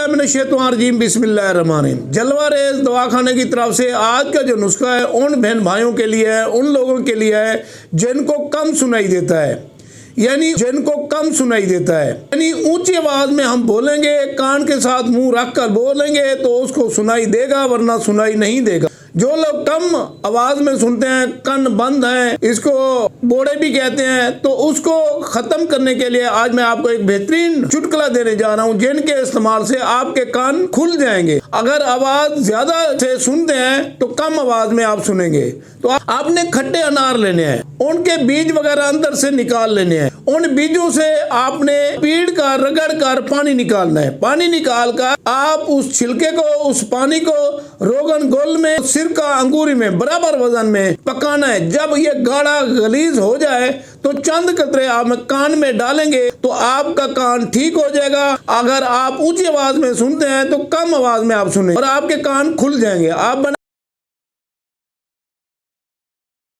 औज़ुबिल्लाहिमिनश्शैतानिर्रजीम बिस्मिल्लाहिर्रहमानिर्रहीम। जलवा रेज़ दवाखाने की तरफ से आज का जो नुस्खा है उन बहन भाइयों के लिए है, उन लोगों के लिए है जिनको कम सुनाई देता है, यानी जिनको कम सुनाई देता है, यानी ऊंची आवाज़ में हम बोलेंगे, कान के साथ मुंह रख कर बोलेंगे तो उसको सुनाई देगा, वरना सुनाई नहीं देगा। जो लोग कम आवाज़ में सुनते हैं, कान बंद हैं, इसको बोड़े भी कहते हैं, तो उसको ख़त्म करने के लिए आज मैं आपको एक बेहतरीन चुटकुला देने जा रहा हूं, जिनके इस्तेमाल से आपके कान खुल जाएंगे। अगर आवाज़ ज़्यादा से सुनते हैं तो कम आवाज़ में आप सुनेंगे। तो आपने खट्टे अनार लेने हैं, उनके बीज वगैरह अंदर से निकाल लेने हैं। उन बीजों से आपने पीड़ कर रगड़ कर पानी निकालना है। पानी निकाल कर आप उस छिलके को, उस पानी को रोगन गोल में, सिरका अंगूरी में बराबर वजन में पकाना है। जब ये गाढ़ा गलीज हो जाए तो चंद कतरे आप कान में डालेंगे तो आपका कान ठीक हो जाएगा। अगर आप ऊंची आवाज में सुनते हैं तो कम आवाज में आप सुने और आपके कान खुल जाएंगे। आप बने